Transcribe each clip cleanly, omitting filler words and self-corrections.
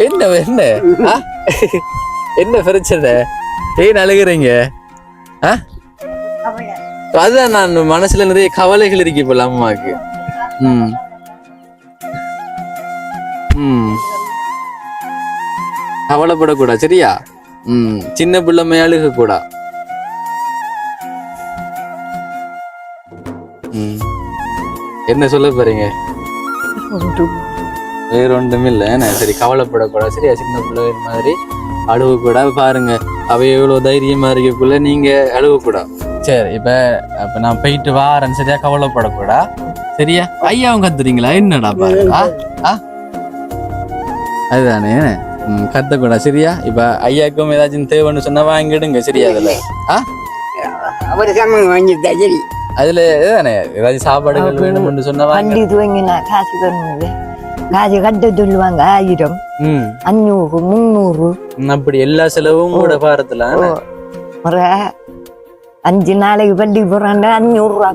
என்ன என்ன ஆ? என்ன பிரச்சனை? ஏன் அழுகுறீங்க? அதுதான் நான் மனசுல நிறைய கவலைகள் இருக்கு போல அம்மாவுக்கு. ம் ம் கவலைப்படக்கூடாது சரியா? சின்ன பிள்ளை அழுக கூடா. என்ன சொல்ல போறீங்க? வேற ஒன்றும் இல்லை. சரி கவலைப்படக்கூடாது சரியா? சின்ன பிள்ளை மாதிரி அழுவ கூட பாருங்க. அவ எவ்வளவு தைரியமா இருக்கக்குள்ள நீங்க அழுவ கூடா. சரி இப்ப நான் போயிட்டு வாரேன் சரியா? கவலைப்படக்கூடா சரியா? ஐயாவும் கத்துறீங்களா? என்னடா பாருங்க அதுதானே கத்தக்கூடா சரியா? இப்ப ஐயாக்கும் ஏதாச்சும் தேவைன்னு சொன்னா வாங்கிடுங்க சரியா? அதுல அதுதானே ஏதாச்சும் சாப்பாடுகள் வேணும்னு சொன்னா காசு கட்ட சொல்லுவாங்க 1000 500 300 அப்படி எல்லா செலவும் கூட பாரத்துல ஒரு 5 நாளைக்கு பள்ளி போறாங்க 500 ரூபாய்.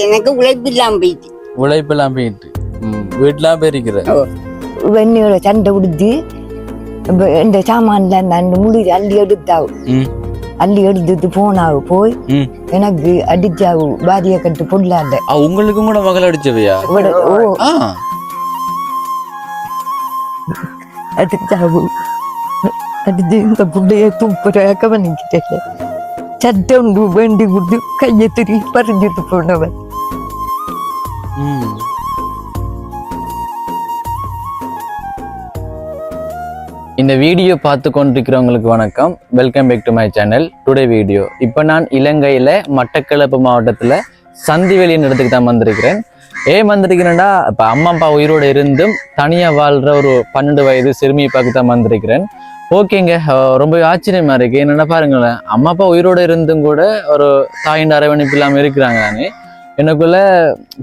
எனக்கு உழைப்பெல்லாம் போயிட்டு வீட்டுலாம் போயிருக்கிற வெண்ணியோட சண்டை கொடுத்து இந்த சாமான்ல அந்த முடி அள்ளி எடுத்துட்டு போனாவு போய் எனக்கு அடிச்சாவு பாரிய கட்டு பொருளாண்ட. உங்களுக்கும் கூட மகள் அடிச்சவையா? அடிச்சாவு அடிச்சு இந்த புள்ளைய தூப்புற கவனிக்கிட்டே சட்டை ஒன்று வேண்டி கொடுத்து கையை திருப்பி பறிஞ்சிட்டு போனவன். இந்த வீடியோ பார்த்து கொண்டிருக்கிறவங்களுக்கு வணக்கம். Welcome back to my channel. Today video இப்போ நான் இலங்கையில் மட்டக்களப்பு மாவட்டத்தில் சந்திவெளியின் இடத்துக்கு தான் வந்திருக்கிறேன். ஏன் வந்திருக்கிறேன்டா, இப்போ அம்மா அப்பா உயிரோடு இருந்தும் தனியாக வாழ்கிற ஒரு 12 வயது சிறுமியை பார்க்க தான் வந்திருக்கிறேன். ஓகேங்க, ரொம்ப ஆச்சரியமாக இருக்குது. என்னென்ன பாருங்களேன், அம்மா அப்பா உயிரோடு இருந்தும் கூட ஒரு தாயின் அரவணைப்பு இல்லாமல் இருக்கிறாங்க தானே. எனக்குள்ள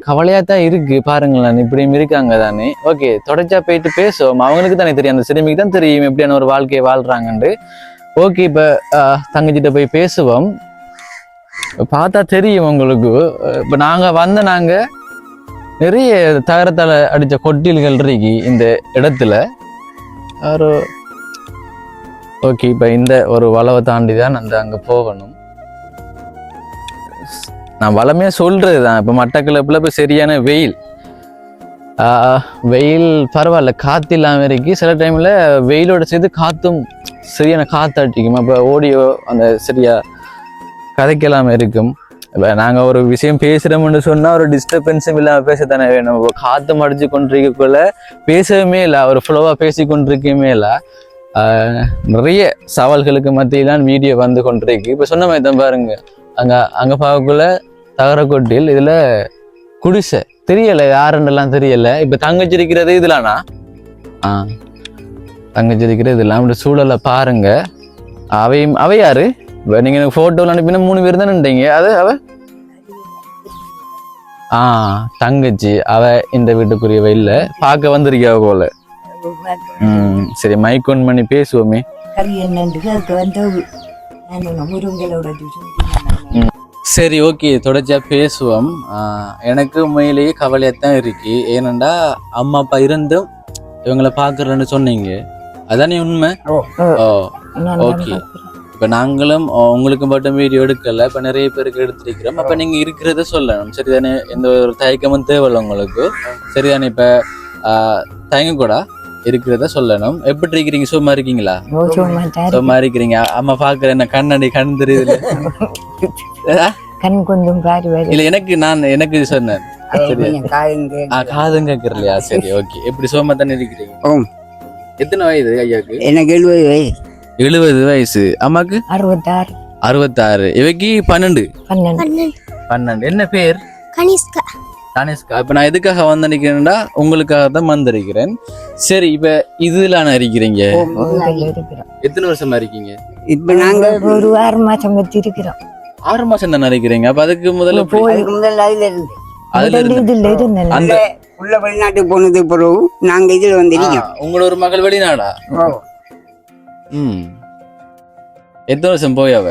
கவலையாக தான் இருக்குது பாருங்களேன், இப்படியும் இருக்காங்க தானே. ஓகே, தொடர்ச்சியா போயிட்டு பேசுவோம். அவங்களுக்கு தானே தெரியும், அந்த சிறுமிக்கு தான் தெரியும் எப்படியான ஒரு வாழ்க்கையை வாழ்கிறாங்கன்ட்டு. ஓகே, இப்போ தங்கச்சிட்ட போய் பேசுவோம். பார்த்தா தெரியும் உங்களுக்கு. இப்போ நாங்கள் நிறைய தகரத்தால் அடித்த கொட்டில்கள் இருக்கு இந்த இடத்துல ஒரு. ஓகே, இப்போ இந்த ஒரு வளவை தாண்டி தான் அந்த அங்கே போகணும். நான் வளமையா சொல்றது தான். இப்போ மட்டக்களப்புல இப்போ சரியான வெயில் பரவாயில்ல, காற்று இல்லாமல் இருக்கு. சில டைம்ல வெயிலோட சேர்த்து காற்றும் சரியான காற்று அடிக்கும். அப்போ ஓடியோ அந்த சரியா கதைக்கெல்லாமல் இருக்கும். இப்போ நாங்கள் ஒரு விஷயம் பேசுகிறோம்னு சொன்னால் ஒரு டிஸ்டர்பன்ஸும் இல்லாமல் பேசத்தானே வேணும். காற்று மடிச்சு கொண்டிருக்கக்குள்ள பேசவுமே இல்லை, ஒரு ஃப்ளோவாக பேசி கொண்டிருக்கவே இல்லை. நிறைய சவால்களுக்கு மத்தியிலான் வீடியோ வந்து கொண்டிருக்கு. இப்போ சொன்ன மாதிரி தான் பாருங்க, அங்கே பார்க்கக்குள்ள தகரக்கொட்டில் இதில் குடிசை தெரியலை, யாருன்னெல்லாம் தெரியலை. இப்போ தங்கச்சி இருக்கிறது இதெல்லாம்ண்ணா. தங்கச்சி இருக்கிறது இதெல்லாம். அப்படி சூழலை பாருங்க. அவ யாரு? நீங்க எனக்கு ஃபோட்டோவில் அனுப்பினா 3 பேர் தான் நின்றீங்க. அது அவ தங்கச்சி. அவ இந்த வீட்டுக்குரியவ இல்லை, பார்க்க வந்திருக்கா போல. சரி, மைக் ஒன் பண்ணி பேசுவோமே. சரி, ஓகே, தொடர்ச்சியா பேசுவோம். எனக்கு உண்மையிலேயே கவலையாத்தான் இருக்கு. ஏனண்டா அம்மா அப்பா இருந்தும் இவங்களை பாக்குறேன்னு சொன்னீங்க, அதானே உண்மை? ஓகே, இப்ப நாங்களும் உங்களுக்கு மட்டும் வீடியோ எடுக்கல, இப்ப நிறைய பேருக்கு எடுத்திருக்கிறோம். அப்ப நீங்க இருக்கிறத சொல்லணும், சரிதானே? எந்த ஒரு தயக்கமும் தேவையில்லை உங்களுக்கு, சரிதானே? இப்ப தயங்க கூட இருக்கிறத சொல்லணும். எப்படி இருக்கிறீங்க? சும்மா இருக்கீங்களா? சும்மா இருக்கிறீங்க. அம்மா பாக்குறேன், என்ன கண்ணாடி கண் தெரியுது கண் கொஞ்சம் இல்ல, எனக்கு சொன்னேன். காதும் கேட்கறலையா? சரி, ஓகே. எப்படி சும்மா தானே இருக்கிறீங்க? எத்தனை வயது ஐயாக்கு? எனக்கு 70 வயசு. 70 வயசு. அம்மாக்கு 66. இவைக்கு 12. என்ன பேர்? கனிஷ்கா. இப்ப நான் எதுக்காக வந்து நிக்கிறேன்டா, உங்களுக்காக தான் வந்திருக்கிறேன். சரி, இப்ப இதுல இருக்கிறீங்க, எத்தனை வருஷமா இருக்கீங்க? இப்ப நாங்க ஒரு 6 மாசம் வச்சு இருக்கிறோம். 6 மாசம் தானே இருக்கிறீங்க. அப்ப அதுக்கு முதல்ல அந்த உள்ள வெளிநாட்டுக்கு போனது பிறகு நாங்க இதுல வந்திருக்கோம். உங்களோட ஒரு மகள் வெளிநாடா? எத்தனை வருஷம் போய் அவ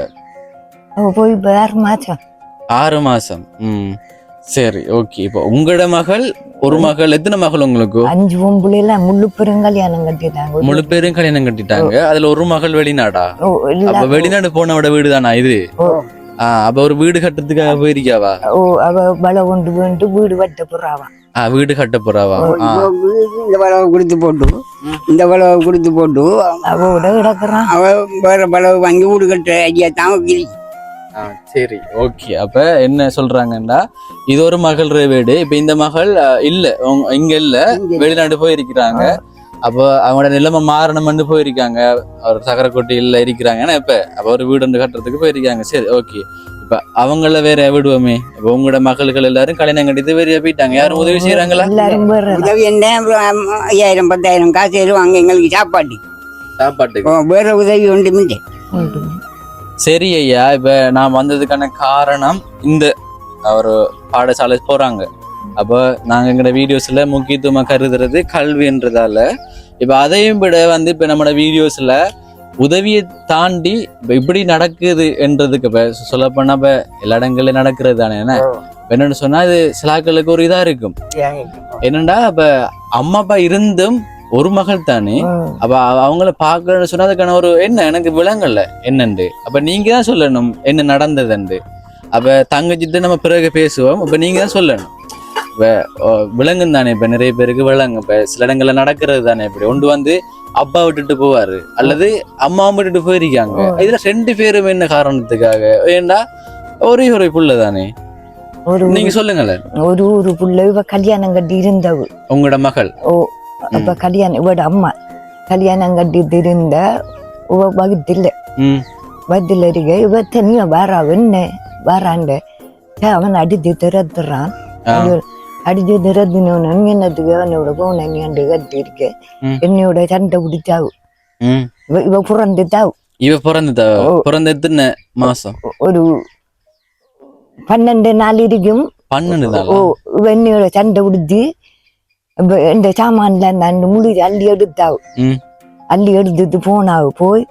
போய் 6 மாசம். 6 மாசம். சரி ஓகே. இப்போ உங்களோட மகள் ஒரு மகள், எத்தனை மகள் உங்களுக்கு? 5 பொம்புல முழு பெரும் கல்யாணம் கட்டிட்டாங்க. முழு பேரும் கல்யாணம் கட்டிட்டாங்க. அதுல ஒரு மகள் வெளிநாடா? ஓ, இல்ல. அப்ப வெளிநாடு போனவோட வீடு தானா இது? அப்ப ஒரு வீடு கட்டுறதுக்காக போயிருக்காவா? ஓ, அவ பல கொண்டு வந்து வீடு கட்ட போறாவா. வீடு கட்ட போறாவா? இந்த வளவு கொடுத்து போட்டு இந்த வளவு கொடுத்து போட்டு அவட கிடக்குறான். அவ வேற வளவு வாங்கி வீடு கட்ட ஐடியா தான் இருக்கு. சரி ஓகே. அப்ப என்ன சொல்றாங்கன்னா இது ஒரு மகள் வீடு. இப்ப இந்த மகள் இல்ல இங்க இல்ல, வெளிநாடு போயிருக்கிறாங்க. அப்போ அவங்களோட நிலைமை மாறணும்னு போயிருக்காங்க. ஒரு சக்கரக்கோட்டையில இருக்கிறாங்க. அப்ப ஒரு வீடு ஒன்று கட்டுறதுக்கு போயிருக்காங்க. சரி ஓகே. இப்ப அவங்கள வேற விடுவோமே. இப்ப உங்களோட மகள்கள் எல்லாரும் கல்யாணம் கட்டிட்டு வேற போயிட்டாங்க. யாரும் உதவி செய்யறாங்களா? உதவி என்ன 5000 10,000 காசு ஏறுவாங்க எங்களுக்கு சாப்பாட்டுக்கு. வேற உதவி ஒன்றுமில்லை. சரி ஐயா, இப்ப நான் வந்ததுக்கான காரணம் இந்த ஒரு பாடசாலை போறாங்க. அப்போ நாங்க எங்களோட வீடியோஸ்ல முக்கியத்துவமா கருதுறது கல்வின்றதால இப்ப அதையும் விட இப்ப நம்மளோட வீடியோஸ்ல உதவியை தாண்டி இப்படி நடக்குது என்றதுக்கு இப்ப சொல்லப்போனா இப்ப எல்லா இடங்கள்லயும் நடக்கிறது தானே. என்னன்னு சொன்னா இது சிலாக்களுக்கு ஒரு இதா இருக்கும். என்னண்டா இப்ப அம்மா அப்பா இருந்தும் ஒரு மகள் தானே. அப்ப அவங்கள பாக்கணும்னு சொன்னா அதுக்கான ஒரு என்ன எனக்கு விளங்கல என்னண்டு. அப்ப நீங்க தான் சொல்லணும் என்ன நடந்ததுண்டு. அப்ப தங்கச்சிட்டு நம்ம பிறகு பேசுவோம். அப்ப நீங்க தான் சொல்லணும். இப்ப விலங்கும் தானே. இப்ப நிறைய பேருக்கு விலங்கு இப்ப சில இடங்கள்ல நடக்கிறது தானே. இப்படி ஒன்று அப்பா விட்டுட்டு போவாரு அல்லது அம்மாவும் விட்டுட்டு போயிருக்காங்க. இதுல 2 பேரும் என்ன காரணத்துக்காக? ஏண்டா ஒரே ஒரு புள்ள தானே. நீங்க சொல்லுங்களேன். ஒரு புள்ள இவ கல்யாணம் கட்டி இருந்தவ உங்களோட மகள். ஓ, அப்ப கல்யாணம் இவட அம்மா கல்யாணம் கட்டிட்டு இருந்த வகுத்துல வகுத்துல இருக்க இவ தனியா வாராவன்னு வாராண்ட அவன் அடித்து திறத்துறான். அடிச்சு திறத்தினோன்னு என்னத்துக்கு அவனோட போன கட்டி இருக்க என்னையோட சண்டை பிடிச்சாவு. இவ பிறந்த எத்தனை மாசம்? ஒரு 12 நாள் இருக்கும். 12 நாள். ஓ, என்னையோட சண்டை பிடிச்சி இந்த சாமான்ல அந்த முடி அள்ளி எடுத்தாவு. அள்ளி எடுத்துட்டு போனாவு. போய்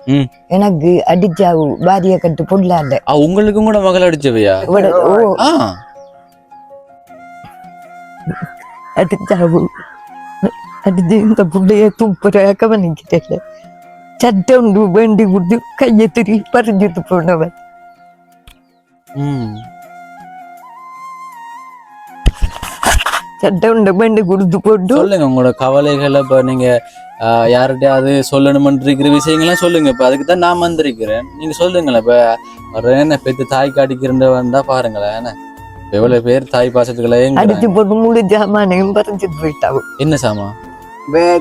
எனக்கு அடிச்சாவு. பாரிய கட்டு பொருளாண்ட. உங்களுக்கும் கூட மகள் அடிச்சவையா? அடிச்சாவு. அடிச்சு இந்த புள்ளைய தூப்புற கவனிக்கிட்டே சட்டம் வேண்டி கொடுத்து கையை திரி பறிஞ்சிட்டு போனவன். சட்டம் வேண்டி கொடுத்து போட்டு சொல்லுங்க உங்களோட கவலைகளை. இப்ப நீங்க யார்கிட்டயாவது சொல்லணும்னு இருக்கிற விஷயங்கள்லாம் சொல்லுங்க. இப்ப அதுக்கு தான் நான் வந்திருக்கிறேன். நீங்க சொல்லுங்களேன். இப்ப என்ன பெற்று தாய்க்கு அடிக்கிறேன் வந்தா பாருங்களேன். என்ன எவ்வளவு பேர் தாய் பாசத்துக்களை அடிச்சு போட்டு முழு ஜாமானையும் பறிஞ்சிட்டு போயிட்டாவும். என்ன சாமா?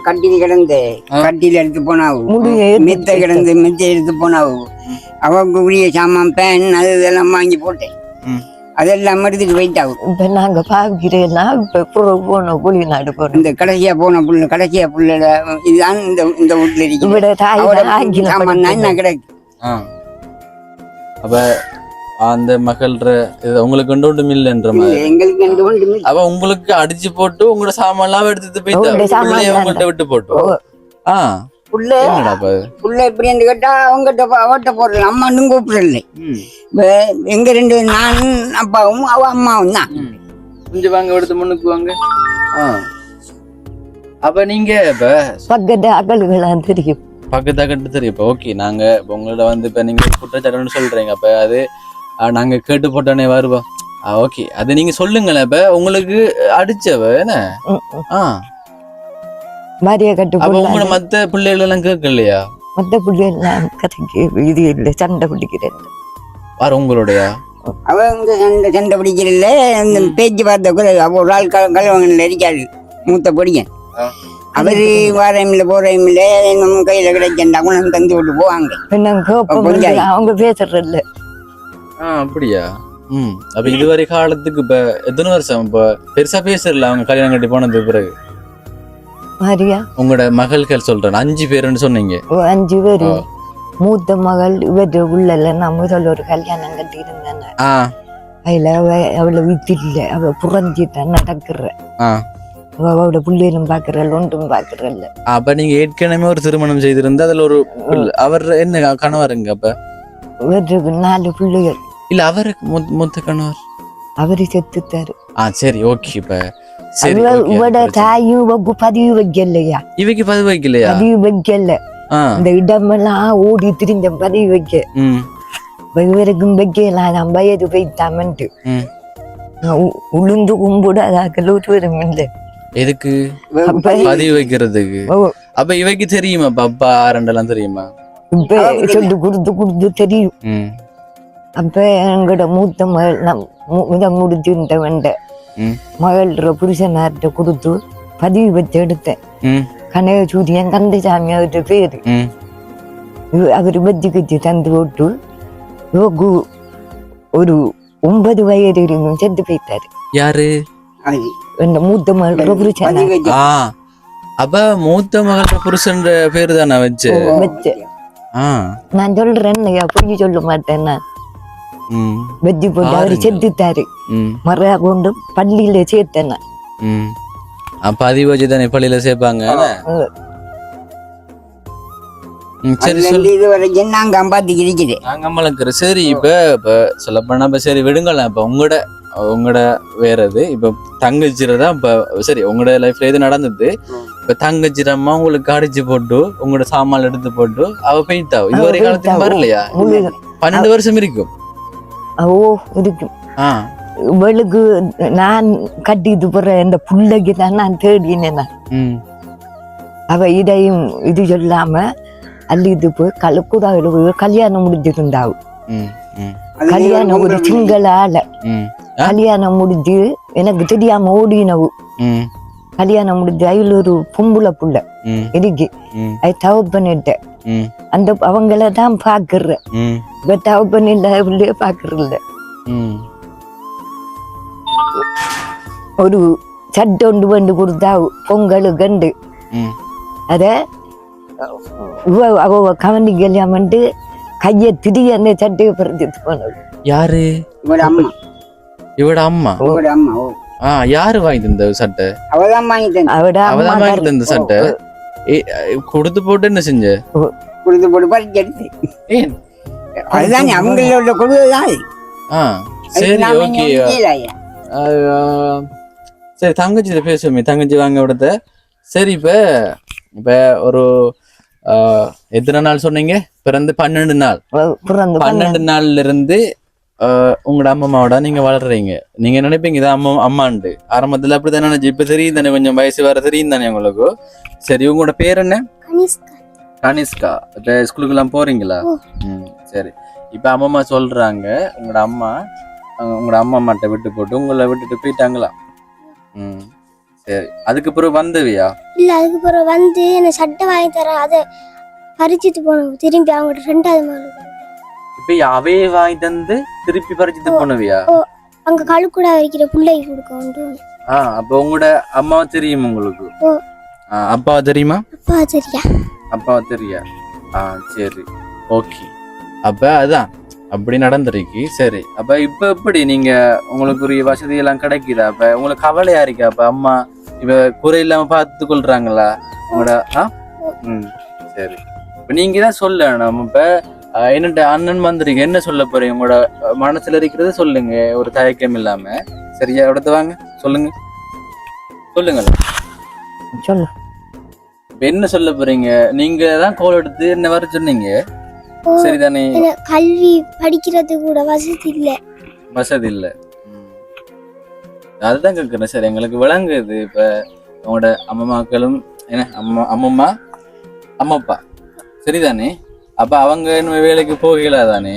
கட்டில் கிடந்து கட்டில எடுத்து போனாவும். மெத்த கிடந்து மெத்த எடுத்து போனாவும். அவங்க உரிய சாமான் பேன் அது இதெல்லாம் வாங்கி போட்டேன். அதெல்லாம் எடுத்துட்டு போயிட்டாவும். இப்ப நாங்க பாக்கிறேன்னா இப்ப போன வெளிநாடு போறோம். இந்த கடைசியா புள்ள இதுதான் இந்த வீட்டுல இருக்கு. சாமான் தான் கிடக்கு. அப்ப அந்த மகள் உங்களுக்கு ஒன்றும் இல்லைன்ற மாதிரி எங்களுக்கு அவ உங்களுக்கு அடிச்சு போட்டு உங்களோட சாமான் எல்லாம் எடுத்துட்டு போயிட்டு விட்டு போட்டு புள்ள எப்படின்னு கேட்டா அவட்ட போடுறேன். அம்மான்னு கூப்பிடல. எங்க 2 நான் அப்பாவும் அவ அம்மாவும் தான். கொஞ்சம் வாங்க எடுத்து முன்னுக்கு வாங்க. அப்ப நீங்க இப்ப பக்கத்து அகல்களாம் தெரியும். பக்கத்து அகட்டு தெரியும். ஓகே. நாங்க உங்களோட இப்ப நீங்க குற்றச்சாட்டுன்னு சொல்றீங்க. அப்ப அது நாங்க கேட்டு போட்டோன்னே வருவோம். ஓகே. அது நீங்க சொல்லுங்களேன். இப்ப உங்களுக்கு அடிச்சவ என்ன மாரியா கட்டு உங்களோட மத்த பிள்ளைகள் எல்லாம் கேட்கலையா? மத்த பிள்ளைகள் கதைக்கு இது இல்லை, சண்டை பிடிக்கிறேன். வேற உங்களுடைய அவங்க சண்டை பிடிக்கல. இந்த பேச்சு பார்த்த ஒரு ஆள் கலவங்கள்ல இருக்காரு மூத்த பொடியன். அவரு வாரைமில்ல போறைமில்ல நம்ம கையில கிடைச்சா கூட தந்து விட்டு போவாங்க. அவங்க பேசுறதில்ல. அப்படியா? அப்ப இதுவரை காலத்துக்கு இப்ப எத்தனை வருஷம் இப்ப பெருசா பேசல அவங்க கல்யாணம் கட்டி போனது பிறகு? மாரியா உங்களோட மகள்கள் சொல்றேன் 5 பேருன்னு சொன்னீங்க. 5 பேரு. மூத்த மகள் இவற்ற உள்ள நான் முதல்ல ஒரு கல்யாணம் கட்டி இருந்தேன். அதுல அவளை வித்து இல்ல, அவ புறஞ்சிட்டான் நடக்குற. அவளோட பிள்ளைகளும் பாக்குறல் ஒன்றும் பாக்குறல்ல. அப்ப நீங்க ஏற்கனவே ஒரு திருமணம் செய்திருந்தா அதுல ஒரு அவர் என்ன கணவருங்க? அப்ப இவருக்கு 4 பிள்ளைகள். இல்ல அவருக்கு மூத்த கணவர் அவரு செத்துட்டாரு. சரி ஓகே இப்ப சரி இவட தாயும் இவக்கு பதிவு வைக்கலையா, இவைக்கு பதிவு வைக்கலையா? பதிவு வைக்கல. இந்த இடமெல்லாம் ஓடி திரிஞ்ச பதிவு வைக்க இவருக்கும் வைக்கலாம் வயது வைத்தாமன்ட்டு உளுந்து கும்பிட அதாக்கள் ஒருவரும் இல்லை. எதுக்கு பதிவு வைக்கிறதுக்கு? அப்ப இவைக்கு தெரியுமா அப்பா ரெண்டெல்லாம் தெரியுமா? இப்ப சொல்லி கொடுத்து தெரியும். அப்ப எங்கட மூத்த மகள் முடிச்சுட்ட வந்த மகள்ற புருஷனார்ட்ட கொடுத்து பதிவு வச்சு எடுத்தேன். கனகசூரியன் கந்தசாமி அவர்கிட்ட பேரு. அவர் வச்சு கட்சி தந்து போட்டு ஒரு 9 வயது இருந்தும் செத்து போயிட்டாரு. யாரு? மூத்த மகள் புருஷன். அப்ப மூத்த மகள் புருஷன் பேரு தானே வச்சு நான் சொல்றேன், பொய் சொல்ல மாட்டேன். நான் வெஜ்ஜி போட்டு அவரு செத்துட்டாரு. மறையா கொண்டு பள்ளியில சேர்த்தேன். பதிவு வச்சு தானே பள்ளியில சேர்ப்பாங்க. நாங்க அம்பாத்திக்கு சரி இப்ப சொல்ல போனா இப்ப சரி விடுங்களேன். இப்ப உங்களோட வேறது இப்ப தங்கச்சிரதான் இப்ப சரி உங்களோட லைஃப்ல எது நடந்தது? இப்ப தங்கச்சிரம்மா உங்களுக்கு அடிச்சு போட்டு உங்களோட சாமான் எடுத்து போட்டு அவ போயிட்டா. இதுவரை காலத்துக்கு வரலையா? 12 வருஷம் இருக்கும். இருக்கும். இவளுக்கு நான் கட்டிட்டு போற இந்த பிள்ளைக்கு தான் நான் தேடினேன். அவ இதையும் இது சொல்லாம அள்ளிட்டு போய் கலக்குதாவில போய் கல்யாணம் முடிஞ்சிருந்தாவு. கல்யாணம் ஒரு சிங்கள ஆள கல்யாணம் முடிஞ்சு எனக்கு தெரியாம ஓடினவு. கல்யாணம் முடிஞ்சு அதில் ஒரு பொம்புல புள்ள இருக்கு. அது தவ பண்ணிட்டேன். அந்த அவங்கள தான் பாக்குற. இப்ப தவ பண்ணில பாக்குறல. ஒரு சட்டை ஒன்று வந்து கொடுத்தா பொங்கலு கண்டு அத அவ கவனிக்கலாமன்ட்டு கைய திரி அந்த சட்டையை பறிச்சுட்டு போனது. யாரு? இவட அம்மா. யாரு வாங்கி தந்த சட்டை? அவதான் வாங்கி தந்த சட்டை. கொடுத்து போட்டு என்ன செஞ்ச? கொடுத்து போட்டு பறிச்சு அதுதான் அவங்களோட கொடுதான். சரி ஓகே சரி தங்கச்சி பேசுவோமே. தங்கச்சி வாங்க விடத்த. சரி இப்ப ஒரு எத்தனை நாள் சொன்னீங்க? பிறந்து 12 நாள். 12 நாள்ல இருந்து உங்களோட அம்மாவோட நீங்க வளர்றீங்க. நீங்க நினைப்பீங்க இதான் அம்மாண்டு. ஆரம்பத்துல அப்படிதான் நினைச்சு. இப்ப தெரியும் தானே, கொஞ்சம் வயசு வர தெரியும் தானே உங்களுக்கு. சரி உங்களோட பேர் என்ன? கனிஷ்கா. இப்ப ஸ்கூலுக்கு எல்லாம் போறீங்களா? சரி இப்ப அம்மா சொல்றாங்க உங்களோட அம்மா அம்மாட்ட விட்டு போட்டு உங்களை விட்டுட்டு போயிட்டாங்களா? சரி அதுக்கு பிறகு வந்தவியா? இல்ல அதுக்கு பிறகு வந்து என்ன சட்டை வாங்கி தர அதை பறிச்சுட்டு போனோம். திரும்பி அவங்களோட 2வது மகள் இப்ப அவே வாங்கி தந்து திருப்பி பறிச்சுட்டு போனவியா? அங்க கழுக்கூட வைக்கிற பிள்ளைக்கு கொடுக்க. அப்ப உங்களோட அம்மாவை தெரியும் உங்களுக்கு? அப்பாவை தெரியுமா? அப்பாவை தெரியா? சரி ஓகே. அப்ப அதான் அப்படி நடந்துருக்கு. சரி அப்ப இப்ப எப்படி நீங்க உங்களுக்குரிய வசதி எல்லாம் கிடைக்குதா? அப்ப உங்களுக்கு கவலையா இருக்கா? அப்ப அம்மா இப்ப குறை இல்லாம பார்த்து கொள்றாங்களா உங்களோட? சரி இப்ப நீங்க தான் சொல்லணும். இப்ப என்னட்ட அண்ணன் வந்திருக்கு, என்ன சொல்ல போறீங்க? உங்களோட மனசுல இருக்கிறத சொல்லுங்க, ஒரு தயக்கம் இல்லாம. சரியா இடத்த வாங்க சொல்லுங்க. சொல்லு. என்ன சொல்ல போறீங்க? நீங்க தான் கோல் எடுத்து என்ன வர சொன்னீங்க. சரிதானே? கல்வி படிக்கிறது கூட வசதி இல்ல. அதுதான் கேக்குறேன். சரி எங்களுக்கு விளங்குது. இப்ப உங்களோட அம்மாக்களும் என்ன அம்மம்மா அம்மாப்பா சரிதானே? அப்ப அவங்க இன்னும் வேலைக்கு போகல தானே?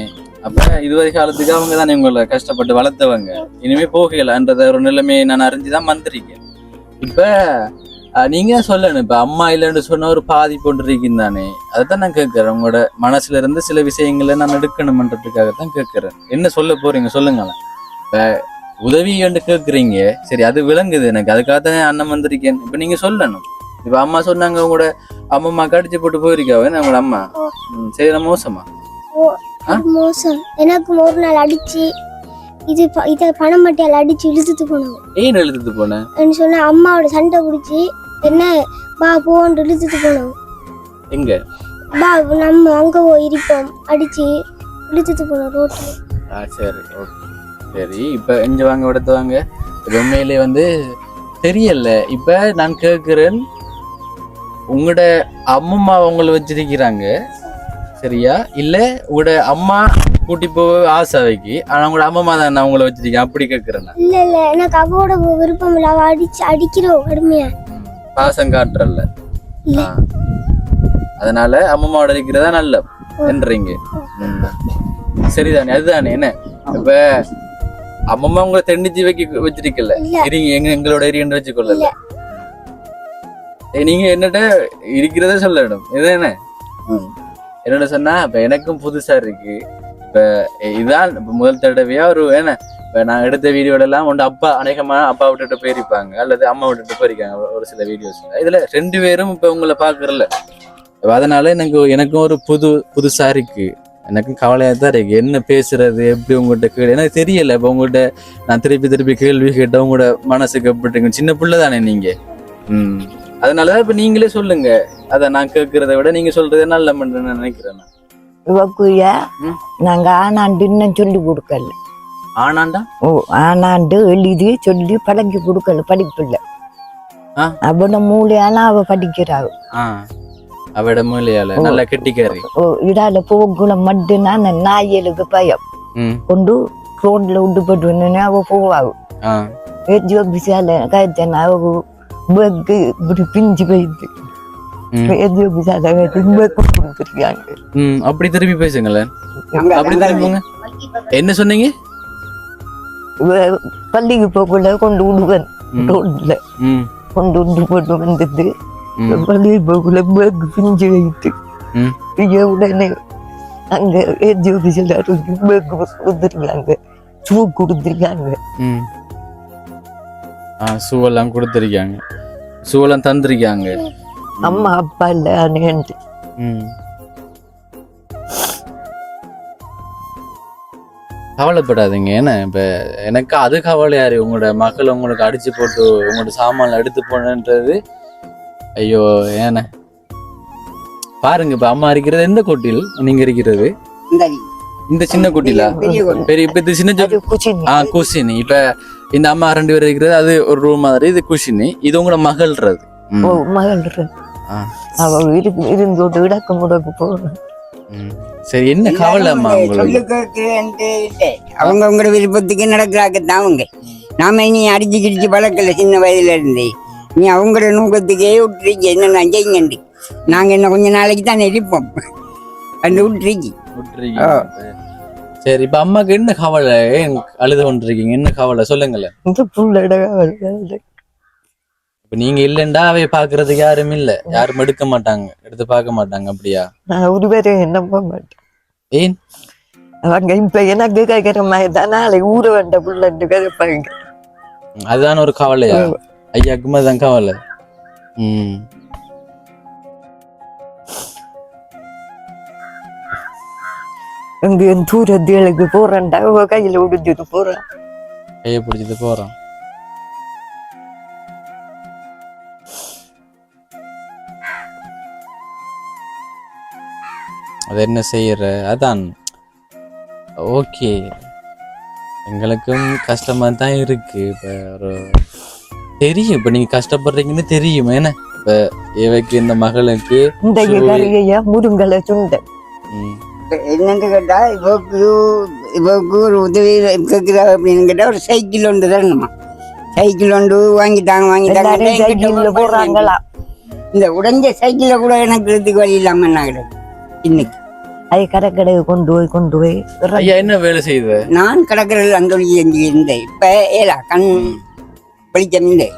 அப்ப இதுவரை காலத்துக்கு அவங்க தானே உங்களை கஷ்டப்பட்டு வளர்த்தவங்க. இனிமே போகலன்றத ஒரு நிலைமையை நான் அறிஞ்சுதான் வந்திருக்கேன். இப்ப நீங்க சொல்லணும். இப்ப அம்மா இல்லைன்னு சொன்ன ஒரு பாதி போட்டு இருக்கீங்க தானே? அதைத்தான் நான் கேட்கறேன். உங்களோட மனசுல இருந்து சில விஷயங்களை நான் எடுக்கணும்ன்றதுக்காகத்தான் கேட்கறேன். என்ன சொல்ல போறீங்க சொல்லுங்களேன். இப்ப உதவி என்று கேட்குறீங்க. சரி அது விளங்குது எனக்கு. அதுக்காகத்தானே அண்ணன் வந்திருக்கேன். இப்ப நீங்க சொல்லணும். இப்ப அம்மா சொன்னாங்க உங்களோட அம்மா கடிச்சு போட்டு போயிருக்காவே உங்களோட அம்மா. சரி மோசமா? மோசம். எனக்கு ஒரு நாள் அடிச்சு இதை பணம் மட்டியால் அடிச்சு இழுத்துட்டு போனோம். ஏன் இழுத்துட்டு போனேன் சொன்னா அம்மாவோட சண்டை பிடிச்சி என்ன பா போன்னு இழுத்துட்டு போனோம். எங்க பா நம்ம அங்க போய் இருப்போம் அடிச்சு இழுத்துட்டு போனோம் ரோட்ல. சரி ஓகே. சரி இப்ப எங்க வாங்க விடத்து வாங்க. உண்மையிலே வந்து தெரியல. இப்ப நான் கேட்கிறேன், உங்களோட அம்மம்மா உங்களை வச்சிருக்கிறாங்க சரியா, இல்ல உங்களோட அம்மா கூட்டி போக ஆசைக்கு, ஆனா உங்களோட அம்மம்மா தான் நான் உங்களை வச்சிருக்கேன் அப்படி கேட்கிறேன். இல்ல இல்ல எனக்கு அவளோட விருப்பம் இல்ல. அவ அடிக்கிறோம் கடுமையா. பாசம் காட்டுறல்ல, இல்ல. அதனால அம்மம்மாவோட இருக்கிறதா நல்ல என்றீங்க. சரிதானே, அதுதானே. என்ன இப்ப அம்மம்மா உங்களை தென்னிச்சு வச்சிருக்கல, இருங்க எங்களோட எரியன்னு வச்சுக்கொள்ளல. நீங்க என்னட்ட இருக்கிறத சொல்லணும். இது என்ன என்னோட சொன்னா, இப்ப எனக்கும் புதுசா இருக்கு. இப்ப இதுதான் முதல் தடவையா ஒரு என்ன, இப்ப நான் எடுத்த வீடியோட எல்லாம் ஒன்று அப்பா அநேகமா அப்பா விட்டுட்டு போயிருப்பாங்க அல்லது அம்மா விட்டுட்டு போயிருக்காங்க ஒரு சில வீடியோஸ்ல. இதுல 2 பேரும் இப்ப உங்களை பாக்குறல, அதனால எனக்கும் ஒரு புதுசா இருக்கு. எனக்கும் கவலையா தான் இருக்கு, என்ன பேசுறது, எப்படி உங்கள்கிட்ட கேள்வி எனக்கு தெரியல. இப்ப உங்கள்கிட்ட நான் திருப்பி கேள்வி கேட்ட உங்களோட மனசுக்கு எப்படி, சின்ன பிள்ளை தானே நீங்க. அதனாலதான் இப்ப நீங்களே சொல்லுங்க. அத நான் கேட்கறத விட நீங்க சொல்றதே நல்ல நான் நினைக்கிறேன். இவக்குயா நாங்க ஆனாண்டு இன்னும் சொல்லி கொடுக்கல. ஆனாண்டா? ஓ, ஆனாண்டு எழுதி சொல்லி பழக்கி கொடுக்கல, படிப்பில்ல. அவட மூலையால அவ படிக்கிறாள். அவட மூலையால நல்ல கெட்டிக்காரி. ஓ, இடால போகுளம் மட்டும் நான் நாயலுக்கு பயம் கொண்டு ரோட்ல விட்டு போட்டு அவ போவாவு. ஜோபிசால காய்ச்சன அவ பேக்கு இப்படி பிஞ்சு போயிடுது. ஜோபிசால கொடுத்துருக்காங்க. அப்படி திருப்பி பேசுங்களேன். அப்படி திரும்புங்க. என்ன சொன்னீங்க? பள்ளிக்கு போகல கொண்டு விடுவேன், ரோட்ல கொண்டு விட்டு போட்டு வந்தது. பள்ளிக்கு போகல பேக்கு பிஞ்சு வைத்து உடனே அங்க ஜோபிசால பேக்கு கொடுத்துருக்காங்க, ஷூ கொடுத்துருக்காங்க. சூவெல்லாம் கொடுத்துருக்காங்க, சூவெல்லாம் தந்திருக்காங்க. அம்மா அப்பா இல்ல அண்ணேன்ட்டு. கவலைப்படாதீங்க. ஏன்னா இப்ப எனக்கு அது கவலையாரு, உங்களோட மக்களை உங்களுக்கு அடிச்சு போட்டு உங்களோட சாமான்ல எடுத்து போனன்றது. ஐயோ ஏன்னா பாருங்க, இப்ப அம்மா இருக்கிறது எந்த கொட்டில், நீங்க இருக்கிறது இந்த சின்ன குட்டிலா பெரிய இப்ப இது சின்ன குஷினி. இப்ப இந்த அம்மா 2 பேர் இருக்கிறது அது ஒரு ரூம் மாதிரி, இது குஷினி. இது உங்களோட மகள்றது. மகள்றது அவ இருந்தோட்டு விடக்க முடக்கு போகணும். சரி, என்ன கவலை அம்மா உங்களுக்கு? அவங்க உங்களோட விருப்பத்துக்கு நடக்கிறாக்கத்தான் அவங்க. நாம நீ அடிச்சு கிடிச்சு பழக்கல சின்ன வயதுல இருந்தே. நீ அவங்களோட நூக்கத்துக்கே விட்டுருக்கீங்க. என்ன நான் செய்யுங்கண்டு நாங்க என்ன கொஞ்ச நாளைக்கு தான் இருப்போம் அந்த விட்டுருக்கி. சரி, இப்ப அம்மாக்கு என்ன கவலை, அழுது கொண்டிருக்கீங்க, என்ன கவலை சொல்லுங்களேன். இப்ப நீங்க இல்லைண்டா அவைய பாக்குறதுக்கு யாரும் இல்ல, யாரும் எடுக்க மாட்டாங்க, எடுத்து பார்க்க மாட்டாங்க. அப்படியா? நான் ஒரு பேரை நம்ப மாட்டேன். ஏன்? அவங்க இப்ப எனக்கு கேட்கிற மாதிரி தான் நாளைக்கு ஊற வேண்ட புள்ளட்டு கேட்பாங்க. அதுதான் ஒரு கவலையா? ஐயாக்குமே தான் கவலை. இங்க தூரத்துக்கு போறேன்டா கையில உடிச்சிட்டு போறான், கையை பிடிச்சிட்டு போறான். அது என்ன செய்யற? அதான் ஓகே, எங்களுக்கும் கஷ்டமா தான் இருக்கு. இப்ப ஒரு தெரியும், இப்ப நீங்க கஷ்டப்படுறீங்கன்னு தெரியும். ஏன்னா இப்ப இவைக்கு இந்த மகளுக்கு இந்த முருங்கலை சுண்டை என்னன்னு கேட்டா, இவக்கு ஒரு உதவி கேட்குறா அப்படின்னு கேட்டா ஒரு சைக்கிள் ஒன்று தரணுமா. சைக்கிள் ஒன்று வாங்கிட்டாங்க போடுறாங்களா. இந்த உடஞ்ச சைக்கிளை கூட எனக்கு எடுத்துக்கு வழி இல்லாம என்ன கிடையாது இன்னைக்கு. அது கடற்கடை கொண்டு போய் ஐயா என்ன வேலை செய்யுது? நான் கடற்கரையில் அந்த இருந்தேன். இப்ப ஏலா கண் வெளிச்சம் இல்லை.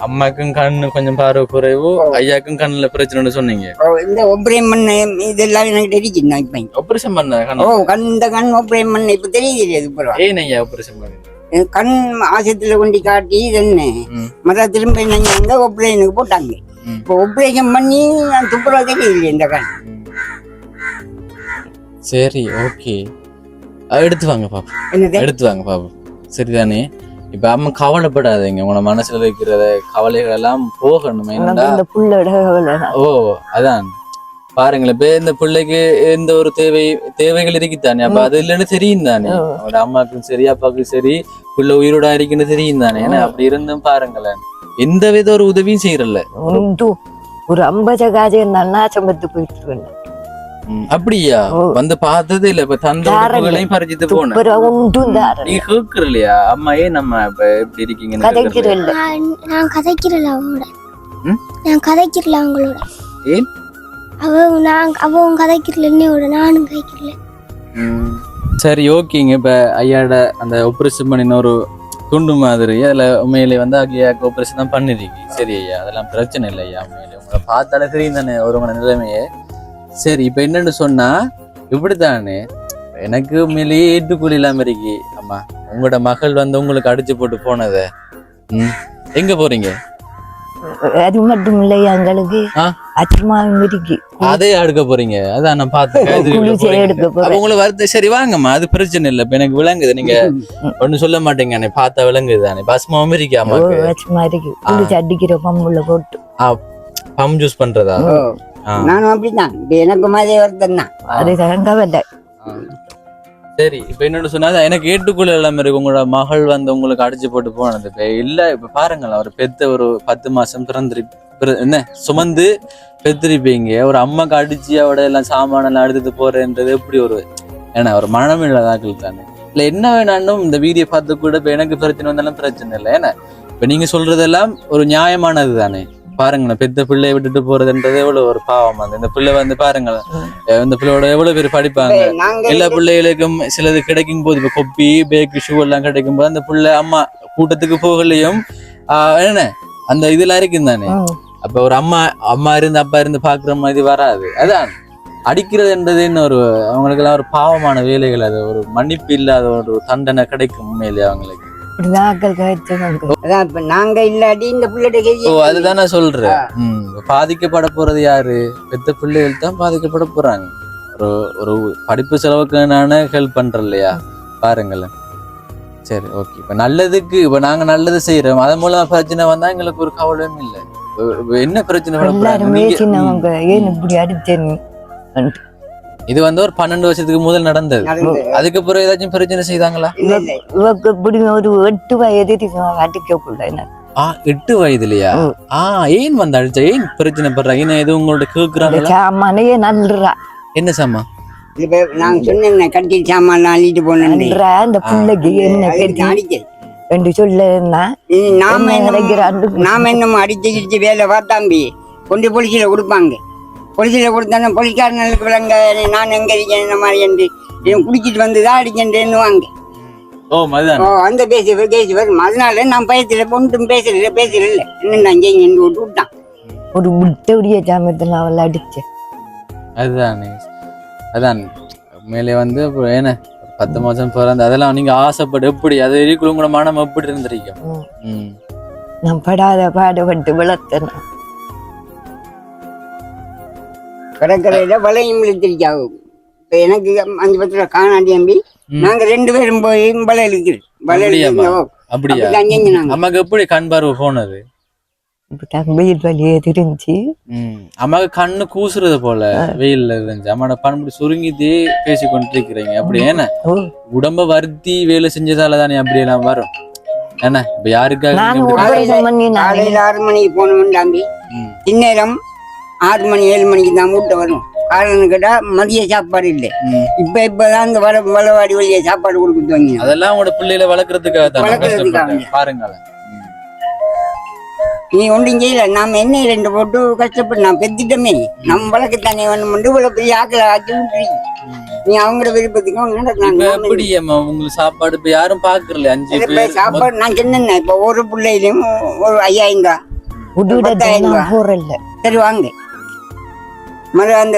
அம்மாக்கும் கண்ணு கொஞ்சம் பார்வை குறைவு, ஐயாக்கும் கண்ணுல பிரச்சனை சொன்னீங்க. இந்த ஆபரேஷன் பண்ண இதெல்லாம் எனக்கு தெரியுது. இப்ப ஆபரேஷன் பண்ண இந்த கண் ஆபரேஷன் பண்ண இப்ப தெரியுது. ஏன் ஐயா ஆபரேஷன் பண்ணி கண் ஆசத்துல கொண்டு காட்டி என்ன மற்ற திரும்ப என்னங்க ஆபரேஷனுக்கு போட்டாங்க. இப்போ ஆபரேஷன் பண்ணி நான் துப்புரவா தெரியுது இந்த கண். சரி, ஓகே, எடுத்து வாங்க பாப்பா, எடுத்து வாங்க பாப்பா. சரிதானே? இப்ப அம்மா கவலைப்படாதீங்க, உங்களோட மனசுல இருக்கிற கவலைகள் எல்லாம் போகணும். ஓ அதான் பாருங்களேன் இப்ப இந்த பிள்ளைக்கு எந்த ஒரு தேவைகள் இருக்குதானே அப்ப அது இல்லைன்னு தெரியும் தானே அவங்களோட அம்மாக்கும் சரி அப்பாவுக்கும் சரி பிள்ளை உயிரோட இருக்குன்னு தெரியும் தானே ஏன்னா அப்படி இருந்தும் பாருங்களேன் எந்த வித ஒரு உதவியும் செய்யறல ஒரு 50 காஜம் நல்லா சம்பத்து போயிட்டு அப்படியா வந்து பார்த்ததே இல்ல இப்ப தந்தைகளையும் பறிச்சுட்டு போனேன் நீ கேக்குற இல்லையா அம்மாயே நம்ம இப்ப எப்படி இருக்கீங்கன்னு நான் கதைக்கிறல அவங்களோட நான் கதைக்கிறல அவங்களோட ஏன் அவன் கதைக்கிறல என்னையோட நானும் கதைக்கிறல சரி ஓகேங்க இப்ப ஐயாட அந்த ஆபரேஷன் பண்ணின ஒரு துண்டு மாதிரி அதுல உண்மையிலே வந்து ஐயாக்கு ஆபரேஷன் தான் பண்ணிருக்கீங்க சரி ஐயா அதெல்லாம் பிரச்சனை இல்லை ஐயா உண்மையிலே உங்களை பார்த்தாலே தெரியும் தானே ஒருவங்க நிலைமையே சரி இப்ப என்னன்னு சொன்னா இப்படித்தானே எனக்கு உண்மையிலேயே ஏற்றுக்கூலி இல்லாம இருக்கி அம்மா உங்களோட மகள் வந்து உங்களுக்கு அடிச்சு போட்டு போனத எங்க போறீங்க அது மட்டும் இல்லையா எங்களுக்கு அச்சமாவும் இருக்கு அதே எடுக்க போறீங்க அதான் நான் பார்த்தேன் உங்களுக்கு வருது சரி வாங்கம்மா அது பிரச்சனை இல்லை இப்ப எனக்கு விளங்குது நீங்க ஒண்ணு சொல்ல மாட்டீங்க பார்த்தா விளங்குது தானே பஸ்மாவும் இருக்கியாமா இருக்கு குளிச்சு அடிக்கிற பம்புல போட்டு பம் ஜூஸ் பண்றதா நானும் அப்படித்தான் எனக்கு மாதிரி வருத்தம் தான் அது தங்கவில்லை சரி இப்ப என்னன்னு சொன்னா எனக்கு ஏட்டுக்குள்ள எல்லாமே இருக்கு உங்களோட மகள் வந்து உங்களுக்கு அடிச்சு போட்டு போனது இப்ப இல்ல இப்ப பாருங்களேன் ஒரு பெத்த ஒரு 10 மாசம் என்ன சுமந்து பெத்திருப்பீங்க ஒரு அம்மாக்கு அடிச்சு அவட எல்லாம் சாமானெல்லாம் எடுத்துட்டு போறேன்றது எப்படி ஒரு ஏன்னா ஒரு மனம் இல்லாதாக்கள் தானே இல்ல என்ன வேணாலும் இந்த வீடியோ பார்த்து கூட இப்ப எனக்கு பிரச்சனை வந்தாலும் பிரச்சனை இல்லை ஏன்னா இப்ப நீங்க சொல்றதெல்லாம் ஒரு நியாயமானது தானே பாருங்களேன் பெத்த பிள்ளையை விட்டுட்டு போறதுன்றது எவ்வளவு ஒரு பாவம் அந்த இந்த பிள்ளை வந்து பாருங்களேன் இந்த பிள்ளையோட எவ்வளவு பேர் படிப்பாங்க எல்லா பிள்ளைகளுக்கும் சிலது கிடைக்கும் போது இப்ப கொப்பி பேக்கு ஷூ எல்லாம் கிடைக்கும் போது அந்த பிள்ளை அம்மா கூட்டத்துக்கு போகலையும் என்ன அந்த இதெல்லாம் இருக்கும் தானே அப்ப ஒரு அம்மா இருந்து அப்பா இருந்து பாக்குற மாதிரி வராது அதான் அடிக்கிறதுன்றது என்ன ஒரு அவங்களுக்கு எல்லாம் ஒரு பாவமான வேலைகள் அது ஒரு மன்னிப்பு இல்லாத ஒரு தண்டனை கிடைக்கும் உண்மையிலே அவங்களுக்கு நாங்க இல்லாட்டி இந்த பிள்ளைகிட்ட அதுதான் நான் சொல்றேன் பாதிக்கப்பட போறது யாரு பெத்த பிள்ளைகள் தான் பாதிக்கப்பட போறாங்க ஒரு படிப்பு செலவுக்கு ஹெல்ப் பண்றேன் இல்லையா பாருங்களேன் சரி ஓகே இப்ப நல்லதுக்கு இப்ப நாங்க நல்லது செய்யறோம் அதன் மூலமா பிரச்சனை வந்தா எங்களுக்கு ஒரு கவலையும் இல்லை என்ன பிரச்சனை இது வந்து ஒரு 12 வருஷத்துக்கு முதல் நடந்தது அதுக்கப்புறம் ஏதாச்சும் பிரச்சனை செய்தாங்களா ஒரு 8 வயது அடிக்கக்குள்ள 8 வயதுலயா ஏன் வந்து அடிச்சா ஏன் பிரச்சனை பண்றாங்க என்ன எதுவும் உங்களோட கேக்குறாங்க நல்றா என்ன சாமா இப்ப நான் சொன்னேன் கட்டி சாமான் அள்ளிட்டு போனேன் அந்த பிள்ளைக்கு என்ன என்று சொல்ல நாம என்னமோ அடிச்சு வேலை பார்த்தாம்பி கொண்டு போலீஸ்ல கொடுப்பாங்க போலீஸ்ல கொடுத்தானே போலீஸ்காரனுக்கு விளங்க நான் எங்க இருக்கேன் இந்த மாதிரி என்று குடிச்சிட்டு வந்துதான் அடிச்சேன்னுவாங்க அந்த பேசி வரும் அதனால நான் பயத்துல ஒன்றும் பேசல என்ன அங்கே நின்று விட்டு விட்டான் ஒரு முட்டைய ஜாமத்தில் அவள் அடிச்சேன் அதான் மேலே வந்து என்ன 10 மாசம் பிறந்த அதெல்லாம் நீங்க ஆசைப்பட்டு எப்படி அது வரைக்கும் உங்களோட மனம் எப்படி இருந்திருக்கும் நான் படாத பாடுபட்டு வளர்த்தேன் கடற்கரையில வலையும் இழுத்திருக்காகும் எனக்கு 5 பத்துல காணாடி அம்பி நாங்க 2 பேரும் போய் வலை இழுக்கிறோம் அம்மாக்கு எப்படி கண் பார்வை போனது வெயில் வழியே தெரிஞ்சு அம்மாக்கு கண்ணு கூசுறது போல வெயில்ல இருந்துச்சு அம்மாட பண்படி சுருங்கிட்டே பேசி கொண்டிருக்கிறீங்க அப்படி ஏன்னா உடம்ப வருத்தி வேலை செஞ்சதால தானே அப்படி எல்லாம் வரும் என்ன இப்ப யாருக்காக காலையில 6 மணிக்கு போனோம் தம்பி இந்நேரம் 6 மணி 7 மணிக்கு தான் மூட்டை வரும் காரணம் கேட்டா மதிய சாப்பாடு இல்லை இப்பதான் இந்த வளவாடி வழிய சாப்பாடு கொடுக்க வாங்கி அதெல்லாம் உங்களோட பிள்ளைகளை வளர்க்கறதுக்காக பாருங்க நீ ஒன்றும் செய்யல நாம என்ன 2 போட்டு கஷ்டப்பட்டு நான் பெத்திட்டமே நம்ம வழக்கத்தானே வேணும் இவ்வளவு பெரிய ஆக்களை ஆக்கி விட்டுறீங்க நீ அவங்களோட விருப்பத்துக்கு உங்களுக்கு சாப்பாடு இப்ப யாரும் பாக்குறல 5 பேர் சாப்பாடு நான் சொன்னேன் இப்ப ஒரு பிள்ளையிலும் ஒரு 5000 சரி வாங்க மறு அந்த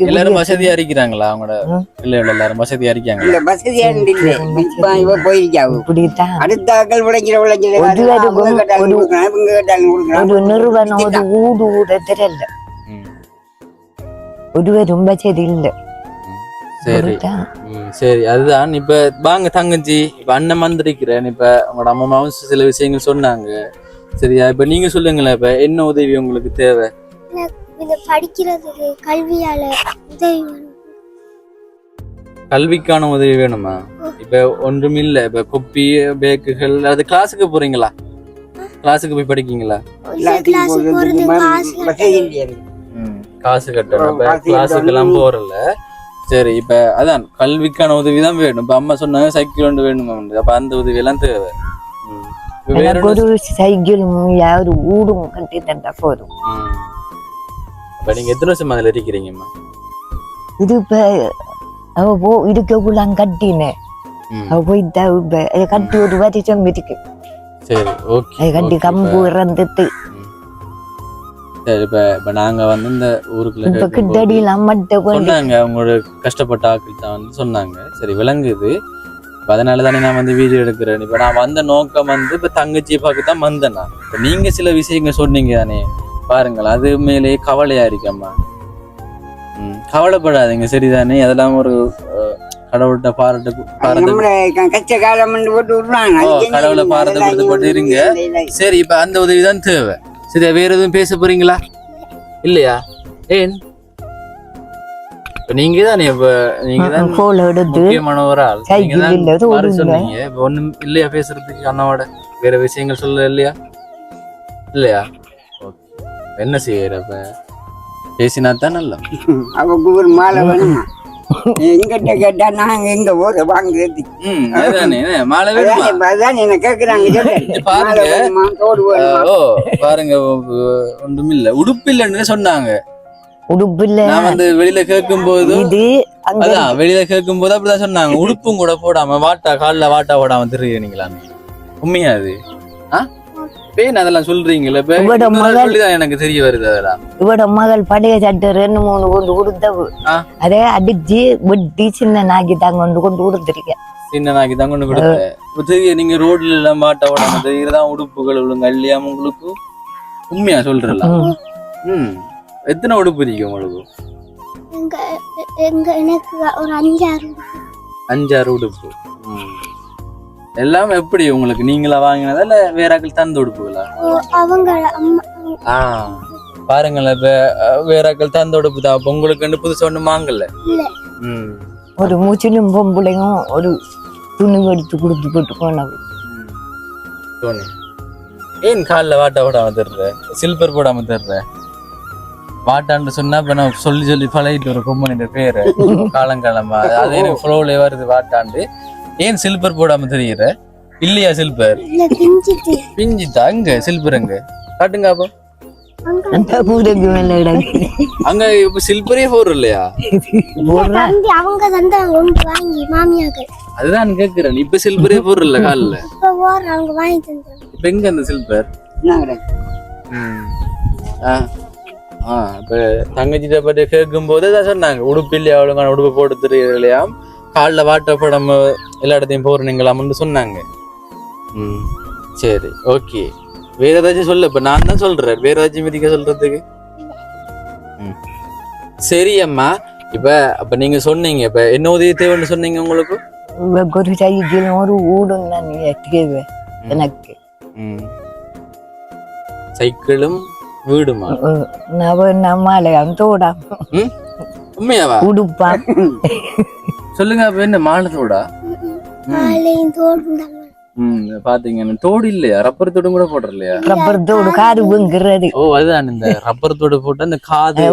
எல்லாரும் வசதியா இருக்கிறாங்களா அவங்களோட பிள்ளைகள் எல்லாரும் வசதியா இருக்காங்க அடுத்த ஆக்கள் ஒருவரும் வசதி இல்லை சரி சரி அதுதான் இப்ப வாங்க தங்கச்சி இப்ப அண்ணன் வந்திருக்கிறேன் இப்ப உங்களோட அம்மாவும் சில விஷயங்கள் சொன்னாங்க சரியா? இப்ப நீங்க சொல்லுங்களேன், இப்ப என்ன உதவி உங்களுக்கு தேவை? இது படிக்கிறதுக்கு கல்வியால உதவி வேணும். கல்விக்கான உதவி வேணுமா? இப்ப ஒன்றுமில்ல, இப்ப குப்பி பேக்குகள், அது கிளாஸுக்கு போறீங்களா? கிளாஸுக்கு போய் படிக்கீங்களா? கிளாஸ் போறது காசு கட்டணும். இப்ப கிளாஸுக்கு எல்லாம் போறல. சரி, இப்ப அதான் கல்விக்கான உதவி தான் வேணும். இப்ப அம்மா சொன்னாங்க சைக்கிள் ஒன்று வேணுமா, அப்ப அந்த உதவி எல்லாம் தேவை. எனக்கு ஒரு சைக்கிள் ஒரு ஊடும் கட்டி தந்தா போதும். இப்ப நீங்க எத்தனை வருஷம் அதுல இருக்கிறீங்கம்மா? இது இப்ப அவ இருக்கக்குள்ள கட்டினேன். அவ போயிட்டா இப்ப அதை கட்டி ஒரு வருஷம் இருக்கு. சரி, ஓகே. அதை கட்டி கம்பு இறந்துட்டு சரி. இப்ப நாங்க வந்து இந்த ஊருக்குள்ள இப்ப கிட்டடியெல்லாம் மட்டும் சொன்னாங்க, அவங்களோட கஷ்டப்பட்ட ஆட்கள் தான் வந்து சொன்னாங்க. சரி, விளங்குது. இப்ப அதனால தானே நான் வந்து வீடியோ எடுக்கிறேன். இப்ப நான் வந்த நோக்கம் வந்து இப்ப தங்கச்சியை பார்க்க தான் வந்தேன்னா. இப்ப நீங்க சில விஷயங்கள் சொன்னீங்க தானே, பாருங்களேன், அது மேலேயே கவலையா இருக்கம்மா. கவலைப்படாதீங்க, சரிதானே? அதெல்லாம் ஒரு கடவுள்கிட்ட கச்ச காலம் கடவுளை பாரத்தை கொடுத்து போட்டு இருங்க. சரி, இப்ப அந்த உதவி தான் தேவை. சரியா? வேற எதுவும் பேச போறீங்களா? இல்லையா? ஏன் நீங்க தானே முக்கியமான ஒரு ஆள். சொன்னீங்க இப்ப ஒண்ணும் இல்லையா பேசுறதுக்கு? அண்ணாவோட வேற விஷயங்கள் சொல்ல இல்லையா? இல்லையா? என்ன செய்யறப்ப பேசினா தான் நல்லா. அவங்க ஒரு மாலை வேணுமா? எங்கிட்ட கேட்டா நாங்க எங்க ஊரை வாங்குறது? மாலை வேணுமா? அதான் என்ன கேக்குறாங்க. பாருங்க, ஒன்றும் இல்ல, உடுப்பு இல்லைன்னு சொன்னாங்க. உடுப்பு இல்ல, நான் வந்து வெளியில கேட்கும் போது அதான் வெளியில கேட்கும் போது அப்படிதான் சொன்னாங்க. உடுப்பும் கூட போடாம காலில் வாட்டா போடாம திருநீங்களா? உண்மையா அது? அதெல்லாம் சொல்றீங்களா? எனக்கு தெரிய வருது. அதெல்லாம் இவட மகள் பழைய சட்டை 2-3 கொண்டு கொடுத்தவு. அதே அடிச்சு வெட்டி சின்ன நாக்கி தான் கொண்டு கொடுத்துருக்கேன். சின்ன நாக்கி தான் கொண்டு கொடுத்தேன். நீங்க ரோட்ல எல்லாம் மாட்ட உடம்பு தெரியுதான் உடுப்புகள் ஒழுங்க இல்லையாம உங்களுக்கு? உண்மையா சொல்றலாம். எத்தனை உடுப்பு இருக்கு உங்களுக்கு? எனக்கு ஒரு 5-6 உடுப்பு. எல்லாம் எப்படி உங்களுக்கு நீங்களா வாங்கினதா இல்ல வேற ஆக்கள் தந்து உடுப்புகளா? பாருங்களேன், இப்ப வேற ஆக்கள் தந்து உடுப்பு தான். உங்களுக்கு புதுசா ஒண்ணு வாங்கல. ஒரு மூச்சிலும் பொம்பளையும் ஒரு துணி எடுத்து கொடுத்து போட்டு போனது. ஏன் காலில் வாட்டா போடாம தர்ற? சில்பர் போடாம தர்ற? வாட்டான்னு சொன்னா இப்ப நான் சொல்லி பழகிட்டு ஒரு கொம்பனிட பேரு காலங்காலமா. அது எனக்கு ஃப்ளோல வருது வாட்டாண்டு. ஏன் சில்பர் போடாம தெரியுற? இல்லையா சில்பர்? பிஞ்சித்தா? அங்க சில்பர் அங்க காட்டுங்க. அப்போ அங்க இப்ப சில்பரே போடுற இல்லையா? அதுதான் கேக்குறேன். இப்ப சில்பரே போடுறல காலில். இப்ப எங்க அந்த சில்பர்? இப்ப தங்கச்சிட்ட பற்றி கேட்கும் போது தான் சொன்னாங்க, உடுப்பு இல்லையா அவளுக்கான உடுப்பு போட்டு தெரியலையா, காலில் வாட்ட படம் எல்லா இடத்தையும் போறீங்களாம்னு சொன்னாங்க. சரி, ஓகே. வேற ஏதாச்சும் சொல்ல? இப்ப நான் தான் சொல்றேன், வேற ஏதாச்சும் மிதிக்க சொல்றதுக்கு? சரி அம்மா, இப்ப அப்ப நீங்க சொன்னீங்க, இப்ப என்ன உதவி தேவைன்னு சொன்னீங்க உங்களுக்கு? ஒரு சைக்கிள் ஒரு ஊடும் தான் தேவை எனக்கு. சைக்கிளும் வீடுமா? நம்மளையாம் தோடா. உண்மையாவா? உடுப்பா சொல்லுங்க. அப்ப என்ன மாலத்தோடா? பாத்தீங்க தோடு இல்லையா? ரப்பர் தோடு கூட போடுற இல்லையா? ரப்பர் தோடு காது வீங்குறது. ஓ, அதுதான் இந்த ரப்பர் தோடு போட்டு அந்த காது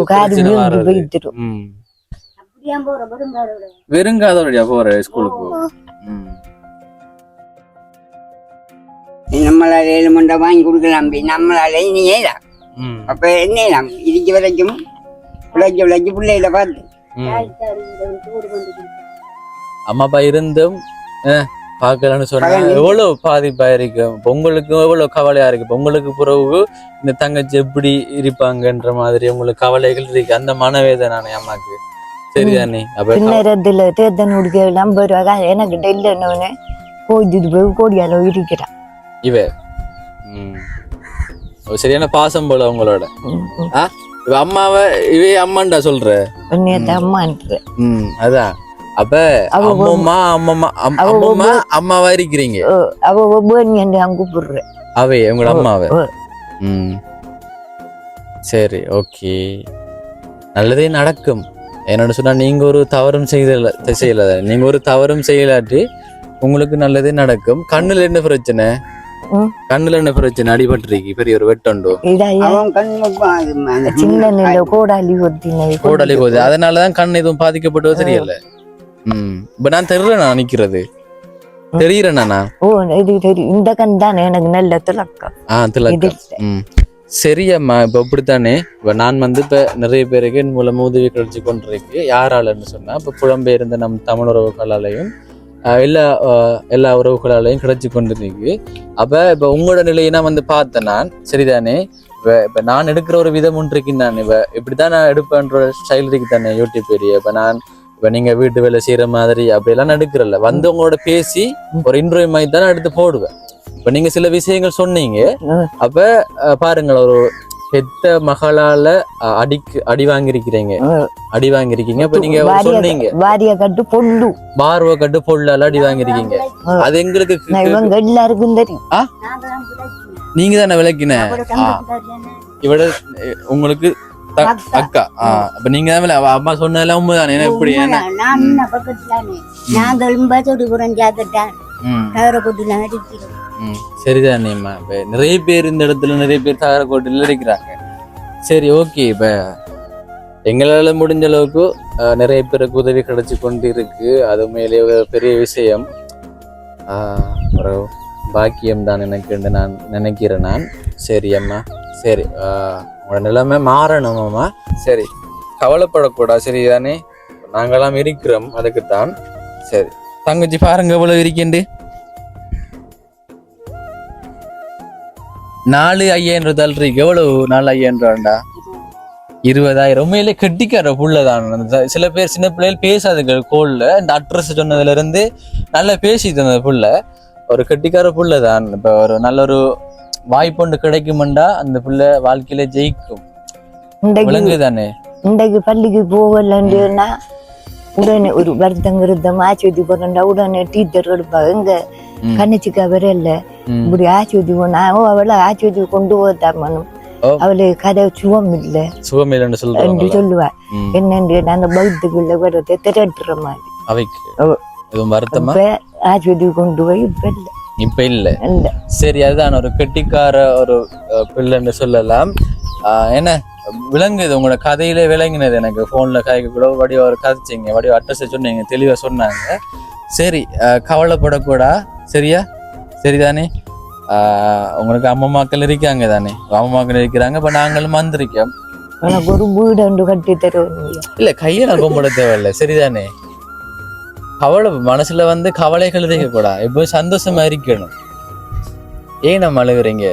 வெறுங்காதோடயா போற ஸ்கூலுக்கு? நம்மளால 7 மண்டை வாங்கி கொடுக்கலாம். நம்மளால இனி ஏலாம். அப்ப என்ன இதுக்கு வரைக்கும் விளைச்சு பிள்ளைகளை பார்த்து அம்மா அப்பா இருந்தும் பாக்கலான்னு சொன்னா எவ்வளவு பாதிப்பா இருக்கு. உங்களுக்கு எவ்வளவு கவலையா இருக்கு. உங்களுக்கு பிறகு இந்த தங்கச்சி எப்படி இருப்பாங்கன்ற மாதிரி உங்களுக்கு கவலைகள் இருக்கு. அந்த மனவேதனை அம்மாக்கு. சரிதானே? பின்னரத்துல தேர்தல் முடிக்க 50 ரூபா எனக்கு டெல்லின்னு போயிட்டு போய் கோடியால இருக்கிறான் இவ. சரியான பாசம் போல உங்களோட. அம்மாவை இவே அம்மாண்டா சொல்ற? அம்மான்ற. அதான். அப்ப அம்மாவா இருக்கிறீங்க. அவ கூப்பிடுற அவை உங்களோட அம்மாவை ஓ. ம் சரி ஓகே நல்லதே நடக்கும். என்னோட சொன்னா நீங்க ஒரு தவறும் செய்யல நீங்க ஒரு தவறும் செய்யலாட்டி உங்களுக்கு நல்லதே நடக்கும். கண்ணுல என்ன பிரச்சனை? ம். கண்ணுல என்ன பிரச்சனை? அடிபட்டிருக்கு பெரிய ஒரு வெட்டண்டோ இதாயா அவன் கண்ணு சின்ன நில கோடாலி ஒத்தினை கோடலி போகுது, அதனாலதான் கண் எதுவும் பாதிக்கப்பட்டோ தெரியல. இப்ப நான் தெரியல நிக்கிறது தெரியுறேண்ணா. ஓ இது தெரியும். இந்த கண் தானே எனக்கு நல்ல திலக்கம். திலக்கம். சரியம்மா இப்ப இப்படித்தானே இப்ப நான் இப்ப நிறைய பேருக்கு என் மூலம் உதவி கிடைச்சு கொண்டிருக்கு. யாராலன்னு சொன்னா இப்ப புலம்பெயர்ந்த நம் தமிழ் உறவுகளாலையும் எல்லா உறவுகளாலையும் கிடைச்சு கொண்டிருக்கு. அப்ப இப்ப உங்களோட நிலையை நான் பார்த்தேன் நான். சரிதானே இப்ப நான் எடுக்கிற ஒரு விதம் ஒன்று இருக்கு. நான் இப்படித்தான் நான் எடுப்பேன்ற ஸ்டைல் இருக்கு தானே யூடியூப் ஏரியா. இப்ப நீங்க வீட்டு வேலை செய்யற மாதிரி அப்படியெல்லாம் எடுக்கிறல்ல உங்களோட பேசி ஒரு இன்டர்வியூ மாதிரி தான் எடுத்து போடுவேன். இப்ப நீங்க சில விஷயங்கள் சொன்னீங்க. அப்ப பாருங்க ஒரு பெத்த மகளால அடி வாங்கிருக்கிறீங்க. இப்ப நீங்க சொன்னீங்க வாரிய கட்டு பொல்லு பார்வை கட்டு பொல்லால அடி வாங்கிருக்கீங்க. அது எங்களுக்கு எல்லாருக்கும் தெரியும். நீங்க தானே விளக்கின இவட உங்களுக்கு அக்கா. அப்ப நீங்க தான் அம்மா சொன்னதெல்லாம் உண்மைதானே? எப்படி சரிதானேம்மா. இப்ப நிறைய பேர் இந்த இடத்துல நிறைய பேர் சாகரக்கோட்டையில இருக்கிறாங்க. சரி ஓகே. இப்ப எங்களால முடிஞ்ச அளவுக்கு நிறைய பேருக்கு உதவி கிடைச்சு கொண்டு இருக்கு. அது மேலே ஒரு பெரிய விஷயம், ஒரு பாக்கியம் தான் எனக்கு நான் நினைக்கிறேன் நான். சரி அம்மா சரி உங்களோட நிலைமை மாறணும் அம்மா. சரி கவலைப்படக்கூடாது சரிதானே? நாங்கெல்லாம் இருக்கிறோம் அதுக்குத்தான். சரி தங்கச்சி பாருங்க எவ்வளவு இருக்கேன். 4,500 இருக்கு. எவ்வளவு 4,500 20,000. உண்மையிலே கெட்டிக்கார புள்ளதான். சில பேர் சின்ன பிள்ளைகள் பேசாதுங்க கோல்ல. இந்த அட்ரஸ் சொன்னதுல இருந்து நல்லா பேசிட்டு இருந்த புள்ள ஒரு கெட்டிக்கார புள்ளதான். இப்ப ஒரு நல்ல ஒரு வாய்ப்பு ஒன்று கிடைக்குமெண்டா அந்த புள்ள வாழ்க்கையில ஜெயிக்கும். விளங்குதானே? இன்றைக்கு பள்ளிக்கு போகலன்னா உடனே ஒரு வருத்தம் ஆச்சோதி போறா உடனே டீச்சர் எடுப்பாங்க. எங்க கண்ணிச்சுக்கா வரல இப்படி ஆச்சோதி போனா அவளை ஆச்சோதி கொண்டு போதாமனும் அவளை கதை சுகம் இல்லைன்னு சொல்லுவா. என்னன்னு அந்த பௌத்துக்குள்ள வரதை திரட்டுற மாதிரி ஆச்சோதி கொண்டு போய் இப்ப இல்ல. சரி அதுதான் ஒரு கெட்டிக்கார ஒரு பிள்ளைன்னு சொல்லலாம். என்ன விளங்குது உங்களோட கதையிலே விளங்கினது. எனக்கு போன்ல காய்க்க கூட வடிவ ஒரு கதைச்சிங்க, வடிவ அட்ரஸ் சொன்னீங்க, தெளிவா சொன்னாங்க. சரி கவலைப்படக்கூடா சரியா? சரிதானே? உங்களுக்கு அம்மாக்கள் இருக்காங்க தானே? அம்மாக்கள் இருக்கிறாங்க. இப்ப நாங்களும் வந்திருக்கோம். ஒரு வீடு கட்டி தருவோம். இல்ல கையை நான் கும்பிட தேவையில்லை சரிதானே? கவலை மனசுல கவலைகள் இருக்கக்கூடா. இப்போ சந்தோஷமா இருக்கணும். ஏன் நம்ம அழுகுறீங்க?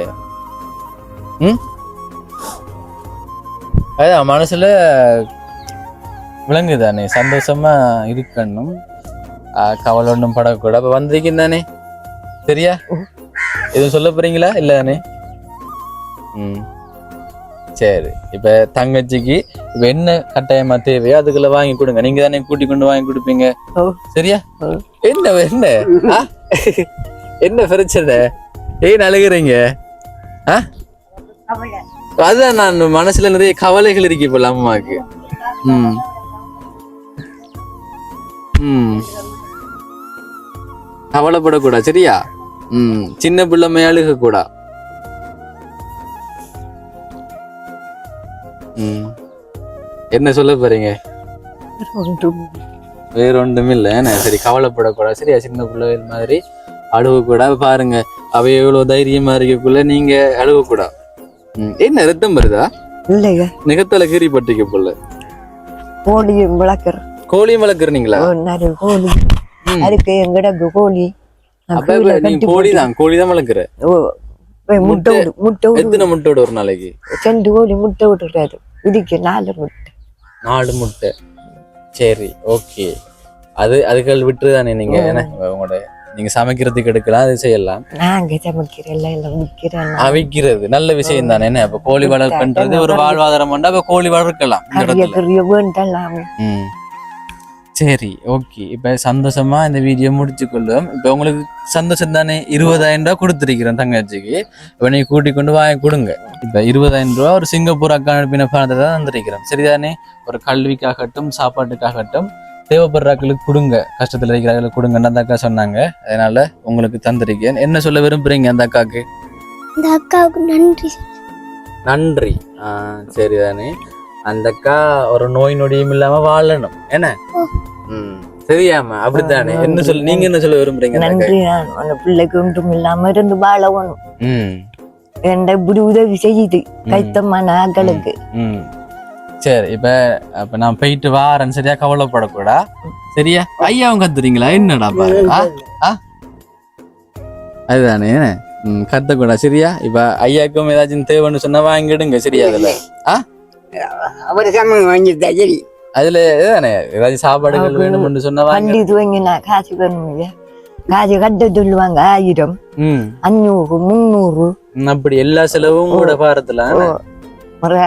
அதான் மனசுல விளங்குதானே? சந்தோஷமா இருக்கணும். கவலை ஒன்றும் படக்கூடாது. அப்ப வந்திருக்கீங்க தானே? சரியா? எதுவும் சொல்ல போறீங்களா? இல்ல தானே? சரி இப்ப தங்கச்சிக்கு இப்ப என்ன கட்டாயமா தேவையோ அதுக்குள்ள வாங்கி கொடுங்க. நீங்க தானே கூட்டி கொண்டு வாங்கி கொடுப்பீங்க சரியா? என்ன என்ன என்ன பிரச்சனை? ஏன் அழுகுறீங்க? அதுதான் நான் மனசுல நிறைய கவலைகள் இருக்கு போல அம்மாவுக்கு. கவலைப்படக்கூடாது சரியா? சின்ன பிள்ளை அழுக கூடா. என்ன சொல்ல போறீங்க? வேற ஒன்றும் இல்ல. சரி கவலைப்படக்கூடாது சரியா? சின்ன பிள்ளைகள் மாதிரி அழுக கூட. பாருங்க அவை எவ்வளவு தைரியமா இருக்கக்குள்ள நீங்க அழுக கூட. என்ன ரத்தம் வருதா? இல்லையா நிகத்தால கீறி பட்டிக்க போல. கோழியும் வளர்க்குற. கோழியும் வளர்க்குறீங்களா? கோழி அதுக்கு எங்கடக்கு கோழி. கோழிதான் வளர்க்குற. முட்டை எத்தனை முட்டை ஒரு நாளைக்கு? 2 கோழி முட்டை விட்டுறாரு. இதுக்கு 4 முட்டை. 4 முட்டை. சரி ஓகே. அதுகள் விட்டுதானே நீங்க உங்களோட நீங்க சமைக்கிறதுக்கு எடுக்கலாம், அது செய்யலாம். நாங்க சமைக்கிறேன் விக்கிறது நல்ல விஷயம் தானே. என்ன இப்ப கோழி வளர்ப்புன்றது ஒரு வாழ்வாதாரம். அப்ப கோழி வளர்க்கலாம். சரி ஓகே. இப்போ சந்தோஷமா இந்த வீடியோ முடிச்சு கொள்ளும். இப்போ உங்களுக்கு சந்தோஷம் தானே? 20,000 ரூபா கொடுத்துருக்கிறேன் தங்கச்சிக்கு. இப்போ நீ கூட்டி கொண்டு வாங்கி கொடுங்க. இப்போ 20,000 ரூபா ஒரு சிங்கப்பூர் அக்கா அனுப்பின பணத்தை தான் தந்திருக்கிறேன். சரிதானே? ஒரு கல்விக்காகட்டும் சாப்பாட்டுக்காகட்டும் தேவைப்படுறாக்களுக்கு கொடுங்க, கஷ்டத்தில் இருக்கிறார்களுக்கு கொடுங்கன்னு அந்த அக்கா சொன்னாங்க. அதனால உங்களுக்கு தந்திருக்கேன். என்ன சொல்ல விரும்புறீங்க அந்த அக்காவுக்கு? இந்த அக்காவுக்கு நன்றி. நன்றி. சரிதானே? அந்த அக்கா ஒரு நோய் நொடியும் இல்லாம வாழணும் என்ன? சரியாமா அப்படித்தானே? என்ன சொல்ல நீங்க என்ன சொல்ல விரும்புறீங்க? நன்றி. நான் அந்த பிள்ளைக்கு ஒன்றும் இல்லாம இருந்து வாழணும். என்ற இப்படி உதவி செய்யுது கைத்தமான ஆக்களுக்கு. சரி இப்ப நான் போயிட்டு வாரேன். சரியா? கவலைப்படக்கூடா. சரியா? ஐயாவும் கத்துறீங்களா? என்னடா பாரு. அதுதானே கத்தக்கூடா. சரியா? இப்ப ஐயாக்கும் ஏதாச்சும் தேவைன்னு சொன்னா வாங்கிடுங்க. சரியா? அதுல அவர் சம்பளம் வாங்கிட்டா சரி. அதுல தானே ஏதாச்சும் சாப்பாடுகள் வேணும்னு சொன்னா வண்டி துவங்கினா காசு வேணும். காசு கட்ட சொல்லுவாங்க 1000, 500, 300. அப்படி எல்லா செலவும் கூட பாரத்துல ஒரு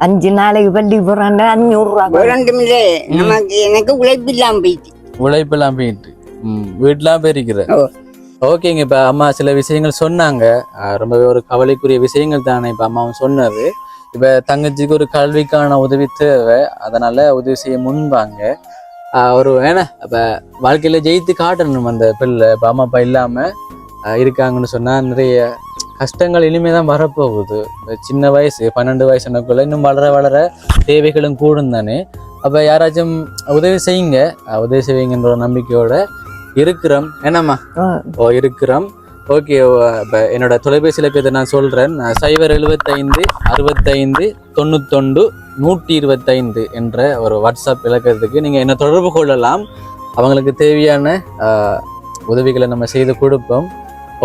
5 நாளைக்கு பள்ளி போறாங்க 500 ரூபா. நமக்கு எனக்கு உழைப்பு இல்லாம போயிட்டு வீட்டுலாம் போயிருக்கிற. ஓகேங்க. இப்ப அம்மா சில விஷயங்கள் சொன்னாங்க. ரொம்பவே ஒரு கவலைக்குரிய விஷயங்கள் தானே இப்ப அம்மாவும் சொன்னது. இப்ப தங்கச்சிக்கு ஒரு கல்விக்கான உதவி தேவை. அதனால உதவி செய்ய முன்பாங்க. ஒரு ஏன்னா இப்ப வாழ்க்கையில ஜெயித்து காட்டணும் அந்த பிள்ளை. இப்ப அம்மா அப்பா இல்லாம இருக்காங்கன்னு சொன்னா நிறைய கஷ்டங்கள் இனிமேதான் வரப்போகுது. சின்ன வயசு 12 வயசுக்குள்ள இன்னும் வளர வளர தேவைகளும் கூடும் தானே. அப்ப யாராச்சும் உதவி செய்யுங்க. உதவி செய்வீங்கன்ற ஒரு நம்பிக்கையோட இருக்கிறோம். என்னம்மா? இருக்கிறோம். ஓகே. இப்போ என்னோட தொலைபேசி இலக்கத்தை நான் சொல்கிறேன். 075 65 91 125 என்ற ஒரு வாட்ஸ்அப் இலக்கத்துக்கு நீங்கள் என்ன தொடர்பு கொள்ளலாம். அவங்களுக்கு தேவையான உதவிகளை நம்ம செய்து கொடுப்போம்.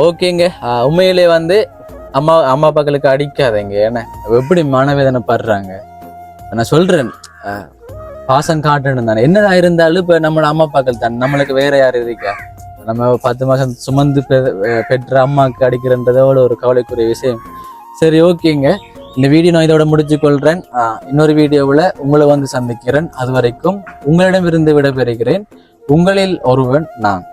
ஓகேங்க. உண்மையிலே அம்மா அப்பாக்களுக்கு அடிக்காதீங்க. ஏன்னா எப்படி மனவேதனை படுறாங்க. நான் சொல்கிறேன் பாசம் காட்டணும் தானே. என்னதான் இருந்தாலும் இப்போ நம்மளோட அம்மா அப்பாக்கள் தானே. நம்மளுக்கு வேற யார் இருக்கா? நம்ம 10 மாதம் சுமந்து பெற்ற அம்மாவுக்கு அடிக்கிறன்றதோட ஒரு கவலைக்குரிய விஷயம். சரி ஓகேங்க. இந்த வீடியோ நான் இதோட முடிச்சு கொள்றேன். இன்னொரு வீடியோவில் உங்களை சந்திக்கிறேன். அது வரைக்கும் உங்களிடமிருந்து விடைபெறுகிறேன். உங்களில் ஒருவன் நான்.